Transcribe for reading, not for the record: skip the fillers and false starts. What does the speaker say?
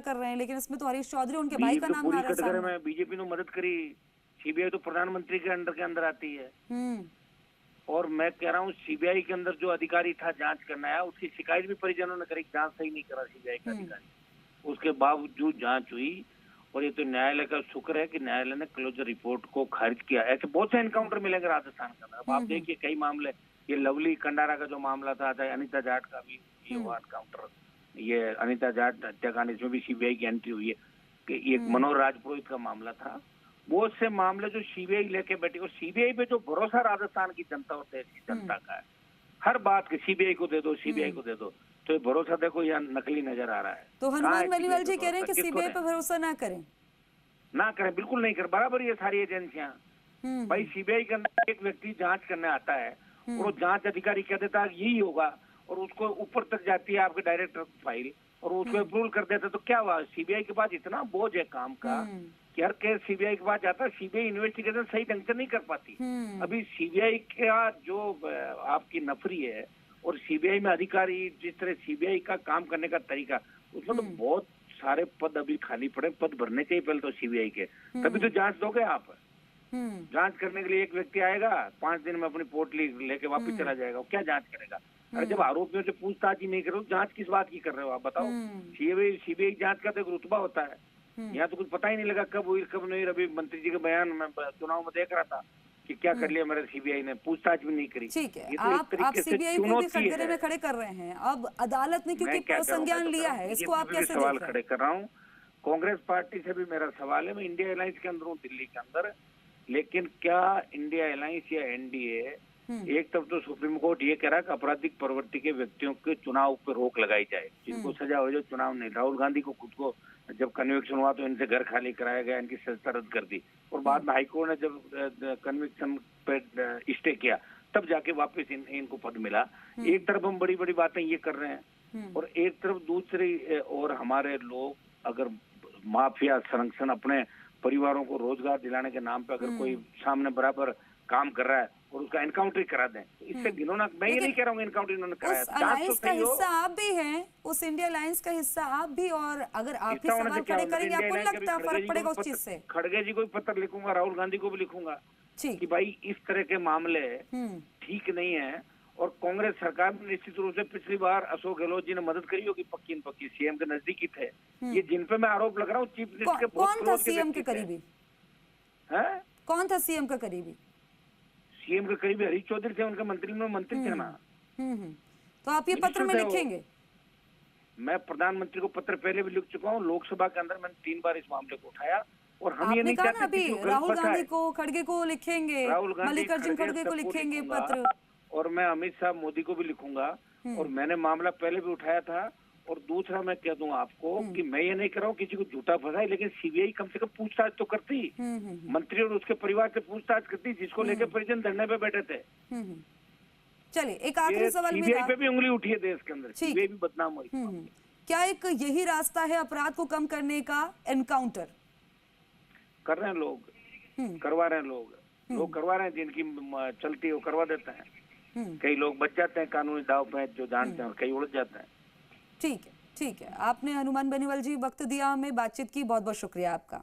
कर रहे हैं, लेकिन इसमें तो हरीश चौधरी उनके भाई का नाम आ रहा है कटघरे में बीजेपी ने मदद करी, सीबीआई तो प्रधानमंत्री के अंदर आती है। और मैं कह रहा हूँ सीबीआई के अंदर जो अधिकारी था जांच करना है, उसकी शिकायत भी परिजनों ने करी, जांच सही नहीं करा सीबीआई का अधिकारी, उसके बावजूद जांच हुई। और ये तो न्यायालय का शुक्र है कि न्यायालय ने क्लोजर रिपोर्ट को खारिज किया। ऐसे बहुत से एनकाउंटर मिलेंगे राजस्थान के अंदर। अब आप देखिए कई मामले, ये लवली कंडारा का जो मामला था, अनिता जाट का भी ये हुआ एनकाउंटर, ये अनिता जाट हत्याकांड, इसमें भी सीबीआई की एंट्री हुई है कि एक मनोहर राजपुरोहित का मामला था। बहुत से मामले जो सीबीआई लेके बैठी, और सीबीआई पे जो भरोसा राजस्थान की जनता और देश की जनता का है, हर बात के सीबीआई को दे दो, सीबीआई को दे दो, तो ये भरोसा देखो यहाँ नकली नजर आ रहा है। तो हनुमान बेनीवाल जी कह रहे हैं कि सीबीआई पर भरोसा ना करें, बिल्कुल नहीं कर, बराबर ये सारी एजेंसियां। भाई सीबीआई के अंदर एक व्यक्ति जांच करने आता है और वो जांच अधिकारी कह देता है यही होगा, और उसको ऊपर तक जाती है आपके डायरेक्टर फाइल और उसको अप्रूवल कर देता है, तो क्या हुआ? सीबीआई के पास इतना बोझ है काम का कि हर केस सीबीआई के पास जाता है, सीबीआई इन्वेस्टिगेशन सही ढंग से नहीं कर पाती। अभी सीबीआई का जो आपकी नफरी है और सीबीआई में अधिकारी, जिस तरह सीबीआई का काम करने का तरीका, उसमें तो बहुत सारे पद अभी खाली पड़े, पद भरने चाहिए पहले तो सीबीआई के, तभी तो जांच दोगे आप। जांच करने के लिए एक व्यक्ति आएगा, 5 दिन में अपनी पोटली लेके वापस चला जाएगा, वो क्या जांच करेगा? अरे जब आरोपियों से पूछताछ ही नहीं कर रहे हो, जांच किस बात की कर रहे हो आप बताओ? सीबीआई जांच का तो एक रुतबा होता है, यहाँ तो कुछ पता ही नहीं लगा कब हुई कब नहीं। अभी मंत्री जी के बयान में चुनाव में देख रहा था कि क्या कर लिया मेरे सीबीआई ने, पूछताछ भी नहीं करी। ठीक है, आप सीबीआई को भी कटघरे में खड़े कर रहे हैं, अब अदालत ने क्योंकि संज्ञान लिया है, इसको आप कैसे सवाल खड़े कर रहा हूँ? कांग्रेस पार्टी से भी मेरा सवाल है, मैं इंडिया अलायंस के अंदर हूँ दिल्ली के अंदर, लेकिन क्या इंडिया अलायंस या एनडीए, एक तरफ तो सुप्रीम कोर्ट ये कह रहा है कि आपराधिक प्रवृत्ति के व्यक्तियों के चुनाव पर रोक लगाई जाए, जिनको सजा हो, जो चुनाव नहीं। राहुल गांधी को खुद को जब कन्विक्शन हुआ तो इनसे घर खाली कराया गया, इनकी सजा रद्द कर दी, और बाद में हाईकोर्ट ने जब कन्विक्शन पे स्टे किया तब जाके वापस इनको पद मिला। एक तरफ हम बड़ी बड़ी बातें ये कर रहे हैं और एक तरफ दूसरी और हमारे लोग अगर माफिया संरक्षण अपने परिवारों को रोजगार दिलाने के नाम पे अगर कोई सामने बराबर काम कर रहा है और उसका एनकाउंटर करा दें, तो इससे घिनौना। मैं ये नहीं कह रहा हूँ एनकाउंटर इन्होंने कराया, अलायंस का हिस्सा आप भी हैं, उस इंडिया अलायंस का हिस्सा आप भी, और अगर आप ही सवाल खड़े करेंगे आपको लगता है फर्क पड़ेगा उस चीज से? खड़गे जी को भी पत्र लिखूंगा, राहुल गांधी को भी लिखूंगा कि भाई इस तरह के मामले ठीक नहीं है। और कांग्रेस सरकार में निश्चित रूप से पिछली बार अशोक गहलोत जी ने मदद करी होगी, पक्की पक्की, सीएम के नजदीकी थे। ये जिन पे मैं आरोप लग रहा हूँ चीफ मिनिस्टर के बहुत कौन था सीएम के करीबी? कौन था सीएम का करीबी? सीएम के करीबी हरीश चौधरी थे, उनके मंत्री में मंत्री थे ना। तो आप ये पत्र में लिखेंगे? मैं प्रधानमंत्री को पत्र पहले भी लिख चुका हूँ, लोकसभा के अंदर मैंने 3 बार इस मामले को उठाया, और हम ये नहीं चाहते अभी राहुल गांधी को, खड़गे को लिखेंगे, मल्लिकार्जुन खड़गे को लिखेंगे पत्र, और मैं अमित शाह मोदी को भी लिखूंगा। और मैंने मामला पहले भी उठाया था। और दूसरा मैं कह दूं आपको कि मैं ये नहीं कर रहा हूँ किसी को झूठा फंसाए, लेकिन सीबीआई कम से कम पूछताछ तो करती, मंत्री और उसके परिवार से पूछताछ करती, जिसको लेकर परिजन धरने पे बैठे थे। चलिए एक आखिरी सवाल सीबीआई पे भी उंगली उठी है देश के अंदर, सीबीआई भी बदनाम हुई। क्या एक यही रास्ता है अपराध को कम करने का? एनकाउंटर कर रहे हैं लोग, करवा रहे हैं लोग करवा रहे हैं, जिनकी चलती है वो करवा देते हैं। कई लोग बच जाते हैं कानूनी दाव पे जो जानते हैं, और कई उलझ जाते हैं। ठीक है, ठीक है। आपने हनुमान बेनीवाल जी वक्त दिया हमें, बातचीत की, बहुत बहुत शुक्रिया आपका।